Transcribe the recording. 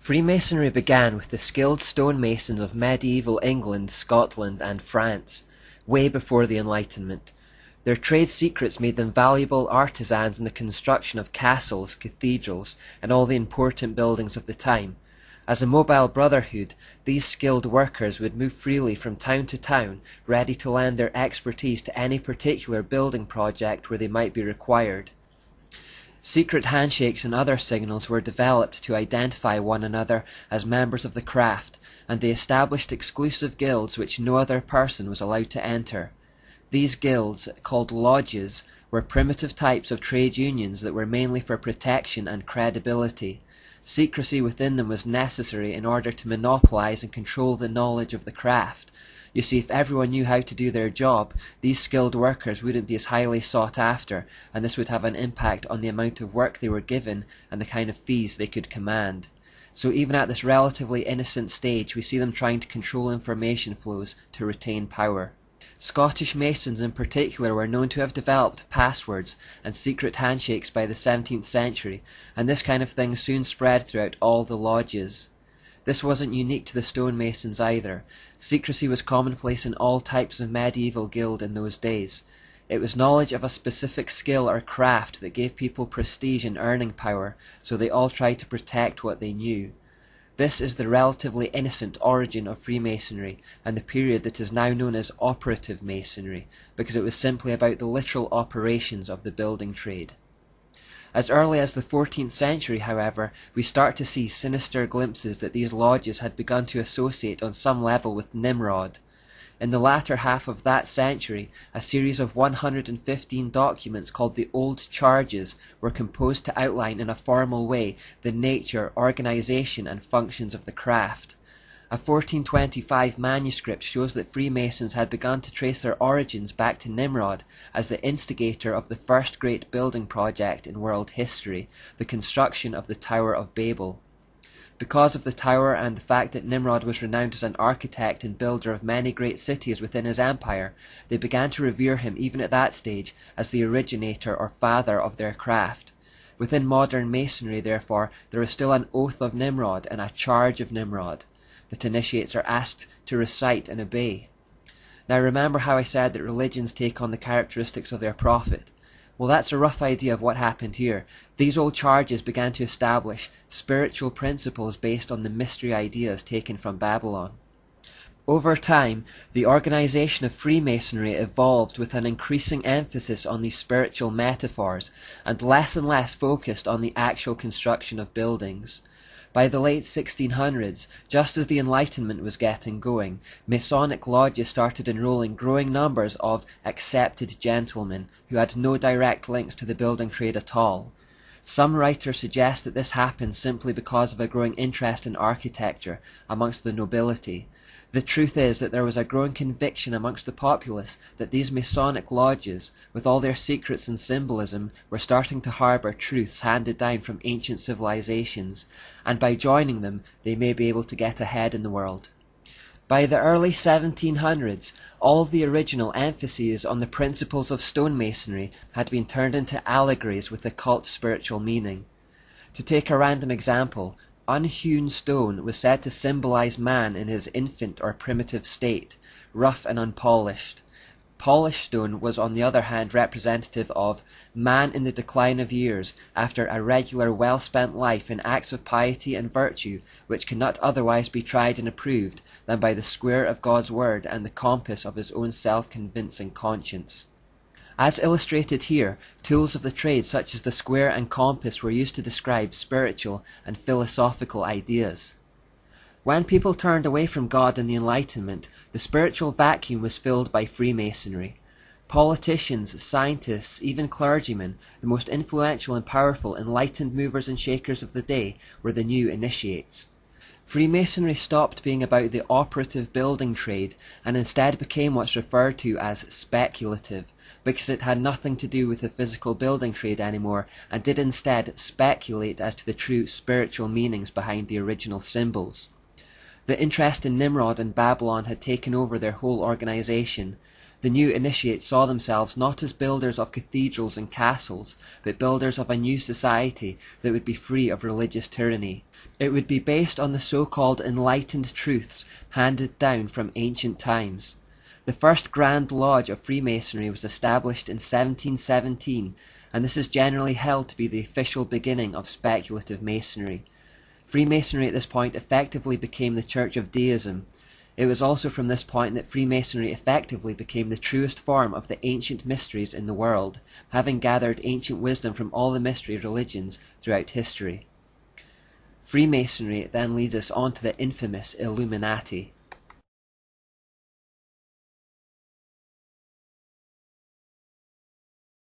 Freemasonry began with the skilled stonemasons of medieval England, Scotland, and France, way before the Enlightenment. Their trade secrets made them valuable artisans in the construction of castles, cathedrals, and all the important buildings of the time. As a mobile brotherhood, these skilled workers would move freely from town to town, ready to lend their expertise to any particular building project where they might be required. Secret handshakes and other signals were developed to identify one another as members of the craft, and they established exclusive guilds which no other person was allowed to enter. These guilds, called lodges, were primitive types of trade unions that were mainly for protection and credibility. Secrecy within them was necessary in order to monopolize and control the knowledge of the craft. You see, if everyone knew how to do their job, these skilled workers wouldn't be as highly sought after, and this would have an impact on the amount of work they were given and the kind of fees they could command. So even at this relatively innocent stage, we see them trying to control information flows to retain power. Scottish Masons in particular were known to have developed passwords and secret handshakes by the 17th century, and this kind of thing soon spread throughout all the lodges. This wasn't unique to the stonemasons either. Secrecy was commonplace in all types of medieval guild in those days. It was knowledge of a specific skill or craft that gave people prestige and earning power, so they all tried to protect what they knew. This is the relatively innocent origin of Freemasonry, and the period that is now known as operative Masonry, because it was simply about the literal operations of the building trade. As early as the 14th century, however, we start to see sinister glimpses that these lodges had begun to associate on some level with Nimrod. In the latter half of that century, a series of 115 documents called the Old Charges were composed to outline in a formal way the nature, organization, and functions of the craft. A 1425 manuscript shows that Freemasons had begun to trace their origins back to Nimrod as the instigator of the first great building project in world history, the construction of the Tower of Babel. Because of the tower and the fact that Nimrod was renowned as an architect and builder of many great cities within his empire, they began to revere him even at that stage as the originator or father of their craft. Within modern Masonry, therefore, there is still an oath of Nimrod and a charge of Nimrod that initiates are asked to recite and obey. Now remember how I said that religions take on the characteristics of their prophet? Well, that's a rough idea of what happened here. These old charges began to establish spiritual principles based on the mystery ideas taken from Babylon. Over time, the organization of Freemasonry evolved with an increasing emphasis on these spiritual metaphors and less focused on the actual construction of buildings. By the late 1600s, just as the Enlightenment was getting going, Masonic lodges started enrolling growing numbers of accepted gentlemen who had no direct links to the building trade at all. Some writers suggest that this happened simply because of a growing interest in architecture amongst the nobility. The truth is that there was a growing conviction amongst the populace that these Masonic lodges, with all their secrets and symbolism, were starting to harbour truths handed down from ancient civilizations, and by joining them they may be able to get ahead in the world. By the early 1700s, all the original emphases on the principles of stonemasonry had been turned into allegories with occult spiritual meaning. To take a random example, unhewn stone was said to symbolize man in his infant or primitive state, rough and unpolished. Polished stone was on the other hand representative of man in the decline of years after a regular well-spent life in acts of piety and virtue which cannot otherwise be tried and approved than by the square of God's word and the compass of his own self-convincing conscience. As illustrated here, tools of the trade such as the square and compass were used to describe spiritual and philosophical ideas. When people turned away from God and the Enlightenment, the spiritual vacuum was filled by Freemasonry. Politicians, scientists, even clergymen, the most influential and powerful enlightened movers and shakers of the day, were the new initiates. Freemasonry stopped being about the operative building trade and instead became what's referred to as speculative, because it had nothing to do with the physical building trade anymore and did instead speculate as to the true spiritual meanings behind the original symbols. The interest in Nimrod and Babylon had taken over their whole organization. The new initiates saw themselves not as builders of cathedrals and castles, but builders of a new society that would be free of religious tyranny. It would be based on the so-called enlightened truths handed down from ancient times. The first Grand Lodge of Freemasonry was established in 1717, and this is generally held to be the official beginning of speculative Masonry. Freemasonry at this point effectively became the Church of Deism. It was also from this point that Freemasonry effectively became the truest form of the ancient mysteries in the world, having gathered ancient wisdom from all the mystery religions throughout history. Freemasonry then leads us on to the infamous Illuminati.